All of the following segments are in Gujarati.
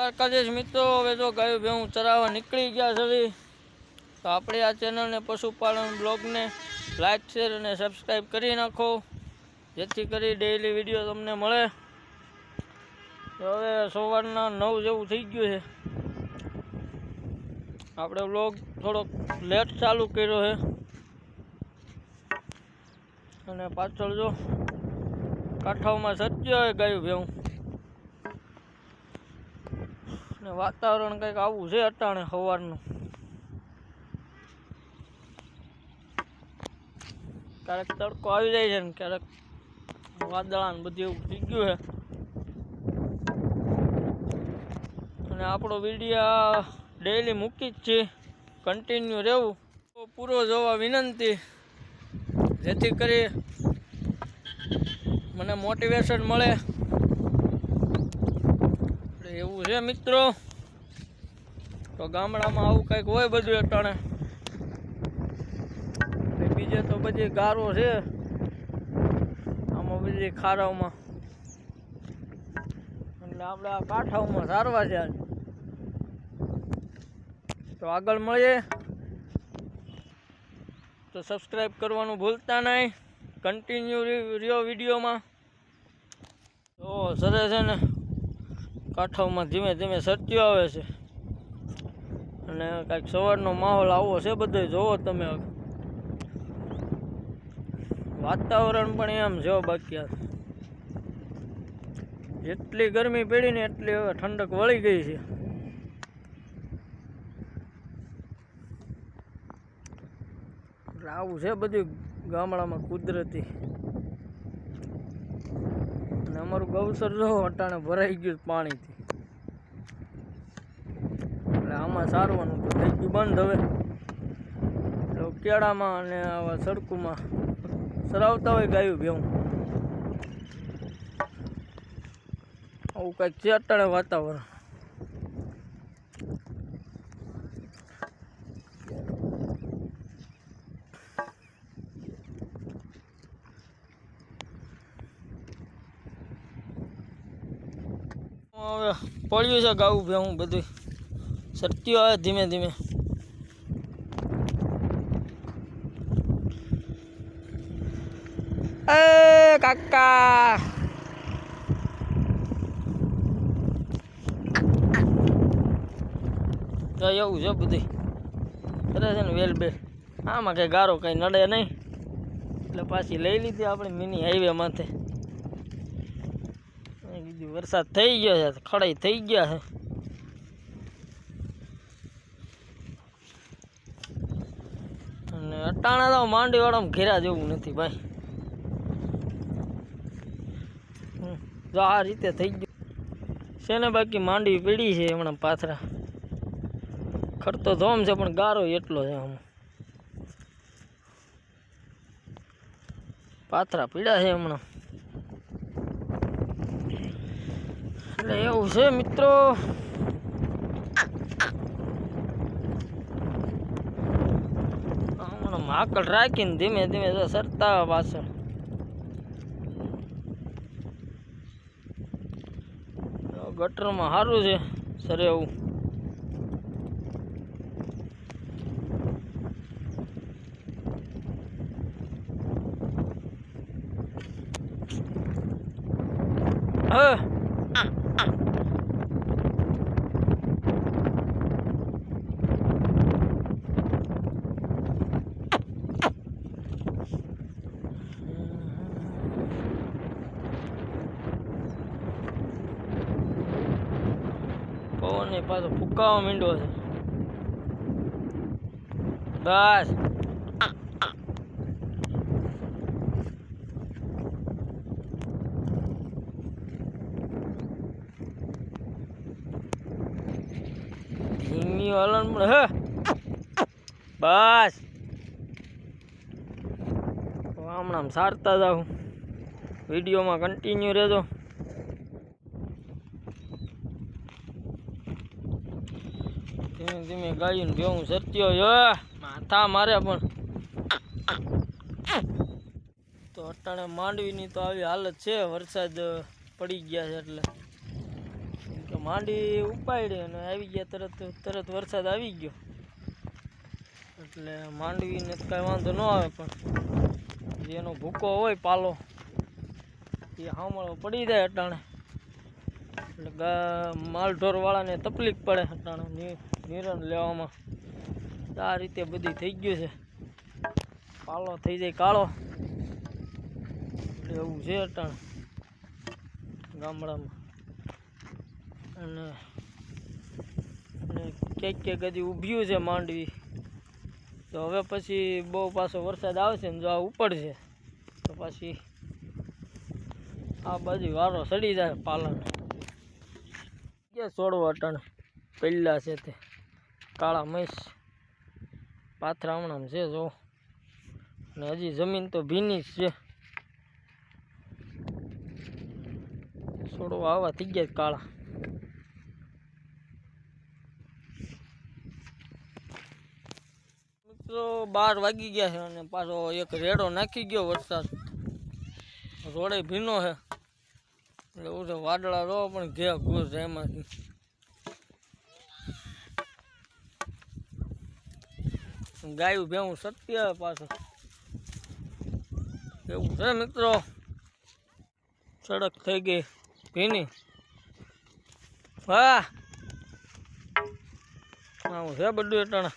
દ્વારકાધીશ મિત્રો, હવે જો ગાયો ભેહું ચરાવવા નીકળી ગયા છે. તો આપણે આ ચેનલને પશુપાલન બ્લોગને લાઈક શેર અને સબસ્ક્રાઈબ કરી નાખો, જેથી કરી ડેઈલી વિડીયો તમને મળે. તો હવે સવારના 9 જેવું થઈ ગયું છે. આપણે બ્લોગ થોડોક લેટ ચાલુ કર્યો છે અને પાછળ જો કાંઠાઓમાં સત્ય હોય ગાયું ભેહું ને વાતાવરણ કંઈક આવું છે અટાણે સવારનું. ક્યારેક તડકો આવી જાય છે ને ક્યારેક વાદળા ને બધું એવું થઈ ગયું છે. અને આપણો વિડીયો ડેઈલી મૂકી જ છે, કન્ટિન્યુ રહેવું. પૂરો જોવા વિનંતી, જેથી કરી મને મોટિવેશન મળે. એવું છે મિત્રો. તો ગામડામાં આવું કંઈક હોય બધું અટાણે. બીજે તો બધી ગારો છે આમાં, બધી ખારાઓમાં. એટલે આપણે આ કાંઠાઓમાં સારવા છે. તો આગળ મળીએ. તો સબસ્ક્રાઈબ કરવાનું ભૂલતા નહીં. કન્ટિન્યુ રહ્યો વિડીયોમાં. તો સરસ છે ને, કાંઠાઓમાં ધીમે ધીમે સરત્યો આવે છે અને કાંઈક સવારનો માહોલ આવો છે બધો. જોવો તમે, વાતાવરણ પણ એમ જો. બાકી એટલી ગરમી પડી ને એટલી હવે ઠંડક વળી ગઈ છે. એટલે આવું છે બધું ગામડામાં કુદરતી. અને અમારું ગૌસર જો અટાણે ભરાઈ ગયું પાણીથી. એટલે આમાં સારવાનું તો થઈ ગયું બંધ. હવે એટલે કેળામાં અને આવા સડકુમાં સરાવતા હોય ગાયું ભેહું. આવું કંઈક છે અટાણે વાતાવરણ. હવે પડ્યું છે ગાવું ભેહું બધું સત્યો આવે ધીમે ધીમે. એ કાકા તો એવું છે બધું. કરે છે ને વેલ બે. આમાં કંઈ ગારો કંઈ નડે નહીં એટલે પાછી લઈ લીધી આપણે મિની હાઈવે માથે. વરસાદ થઈ ગયો છે, ખડાઈ થઈ ગયા છે. અને અટાણા તો માંડી વાળામાં ઘેરા જેવું નથી ભાઈ. જો આ રીતે થઈ ગયું છે ને. બાકી માંડવી પીડી છે હમણાં પાથરા. ખડતો ધોમ છે પણ ગારો એટલો છે. આમ પાથરા પીડા છે હમણાં. એટલે એવું છે મિત્રો. હમણાં માકડ રાખીને ધીમે ધીમે સરતા પાછળ. ગટરમાં સારું છે સરે એવું. હા પવન પાછો ફૂંકાવા માંડ્યો છે. બસ ધીમી હલન પણ હે. બસ હમણાં સારતા જાઉં. વિડીયોમાં કન્ટિન્યુ રહેજો. ધીમે ધીમે ગાયું ભેહું સરત્યો માથા મારે પણ. તો અટાણે માંડવીની તો આવી હાલત છે, વરસાદ પડી ગયા છે એટલે. કે માંડી ઉપાડી અને આવી ગયા તરત વરસાદ આવી ગયો એટલે માંડવીને કાંઈ વાંધો ન આવે, પણ જેનો ભૂકો હોય પાલો એ હામળો પડી જાય અટાણે એટલે માલઢોરવાળાને તકલીફ પડે અટાણે નિરણ લેવામાં. આ રીતે બધી થઈ ગયું છે, પાલો થઈ જાય કાળો એટલે એવું છે અટાણે ગામડામાં. અને ક્યાંક હજી ઊભ્યું છે માંડવી, તો હવે પછી બહુ પાછો વરસાદ આવશે ને જો આ ઉપડશે તો પછી આ બાજુ વારો સડી જાય પાલાનો. ક્યાં છોડવા અટાણે પહેલા છે તે કાળા મૈસ પાથરા હમણાં છે જો, ને હજી જમીન તો ભીની જ છે, છોડવા આવા થઈ ગયા કાળા. મિત્રો 12 વાગી ગયા છે અને પાછો એક રેડો નાખી ગયો વરસાદ, રોડે ભીનો છે એટલે એવું છે. વાદળા રો પણ ઘેર ઘૂસ છે એમાંથી. ગાયું ભેવું સત્ય પાછું એવું છે મિત્રો. સડક થઈ ગઈ ભીની. હા આવું છે બધું અટાણે.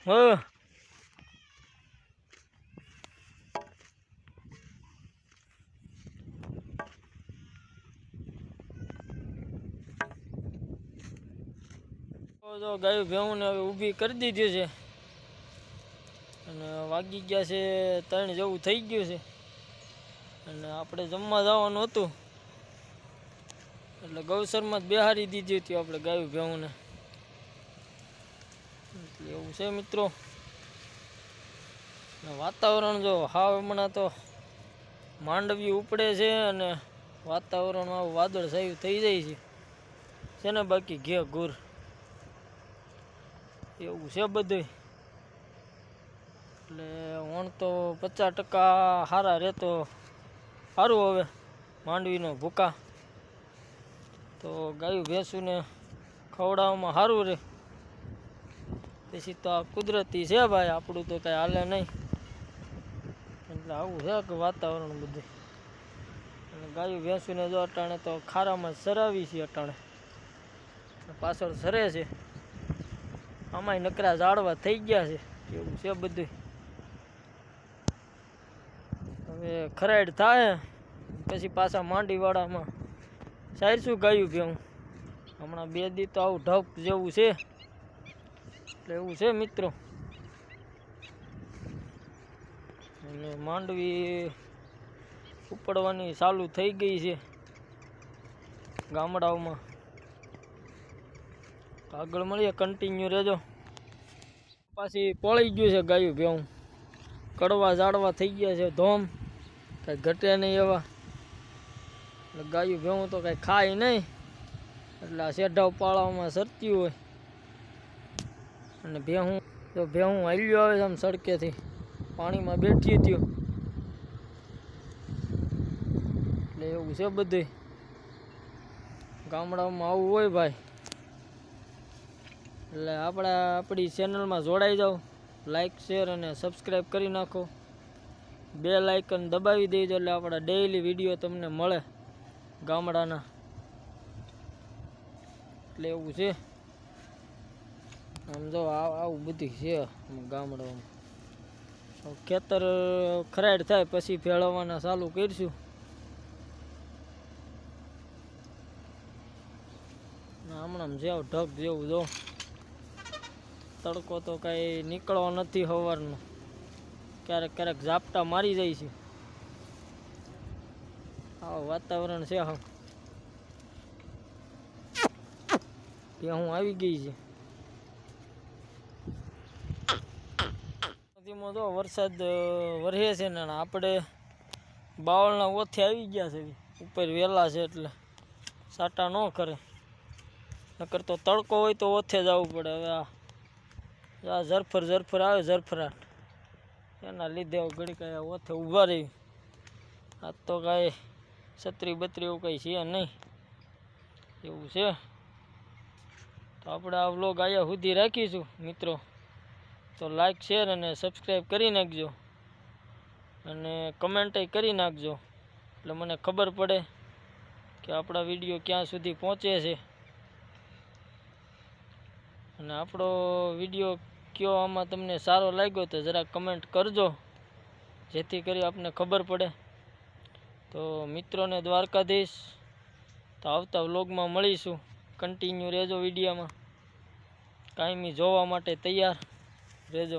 હા તો ગાયું ભેવું ને હવે ઊભી કરી દીધી છે અને વાગી ગયા છે 3 જેવું થઈ ગયું છે અને આપણે જમવા જવાનું હતું એટલે ગૌસરમાં જ બેહારી દીધી હતી આપણે ગાયું ભેવું ને. એટલે એવું છે મિત્રો. વાતાવરણ જો હાવ હમણાં તો માંડવી ઉપડે છે અને વાતાવરણ આવું વાદળ છાયું થઈ જાય છે ને બાકી ઘે ઘૂર એવું છે બધું. એટલે વણ તો 50% સારા રહેતો સારું. હવે માંડવીનો ભૂકા તો ગાયું ભેંસુને ખવડાવવામાં સારું રહે. પછી તો આ કુદરતી છે ભાઈ, આપણું તો કાંઈ હાલે નહીં. એટલે આવું છે કે વાતાવરણ બધું. અને ગાયું ભેંસુને જો અટાણે તો ખારામાં સરાવી છે અટાણે, પાછળ સરે છે. આમાંય નકરા ઝાડવા થઈ ગયા છે એવું છે બધું. હવે ખરાડ થાય પછી પાછા માંડીવાળામાં સારશું ગાયું ભેવું. હમણાં 2 દી તો આવું ઢપ જેવું છે એટલે એવું છે મિત્રો. અને માંડવી ઉપડવાની ચાલુ થઈ ગઈ છે ગામડાઓમાં. આગળ મળીએ, કન્ટિન્યુ રહેજો. પાછી પળી ગયું છે ગાયું ભેવું, કડવા ઝાડવા થઈ ગયા છે ધોમ, કાંઈ ઘટે નહીં એવા. એટલે ગાયું ભેવું તો કાંઈ ખાય નહીં એટલે આ શેઢાવ પાળામાં સરતી હોય. અને ભેહું હાલ્યો આવે છે આમ સડકેથી, પાણીમાં બેઠી થયો એટલે એવું છે બધું ગામડામાં. આવું હોય ભાઈ. એટલે આપણી ચેનલમાં જોડાઈ જાઓ, લાઈક શેર અને સબસ્ક્રાઈબ કરી નાખો. 2 લાઇકન દબાવી દેજો એટલે આપણા ડેઈલી વિડીયો તમને મળે ગામડાના. એટલે એવું છે. આમ જો આવું બધું છે ગામડામાં. ખેતર ખરાડ થાય પછી ભેળવવાના ચાલુ કરીશું. હમણાં જેવું ઢગ જેવું જો, તડકો તો કાંઈ નીકળવો નથી સવારનો, ક્યારેક ઝાપટા મારી જાય છે. આવું વાતાવરણ છે. હા ભેહું આવી ગઈ છે. નદીમાં જો વરસાદ વરસે છે ને આપણે બાવળના ઓથે આવી ગયા છે ઉપર વહેલા છે એટલે સાટા ન કરે, નકર તો તડકો હોય તો ઓથે જવું પડે. હવે આ ઝરફર આવે ઝરફરાટ, એના લીધે ઘડી કાંઈ ઓથે ઊભા રહી. આજ તો કાંઈ છત્રી બત્રી એવું કંઈ છે નહીં એવું છે. તો આપણે આ વ્લોગ અહીંયા સુધી રાખીશું મિત્રો. તો લાઈક શેર અને સબસ્ક્રાઈબ કરી નાખજો અને કમેન્ટય કરી નાખજો, એટલે મને ખબર પડે કે આપણા વિડીયો ક્યાં સુધી પહોંચે છે અને આપણો વિડીયો કયો આમાં તમને સારો લાગ્યો તો જરા કમેન્ટ કરજો, જેથી કરી આપને ખબર પડે. તો મિત્રોને દ્વારકાધીશ. તો આવતા વ્લોગમાં મળીશું. કન્ટિન્યુ રહેજો વિડીયોમાં, કાયમી જોવા માટે તૈયાર રહેજો.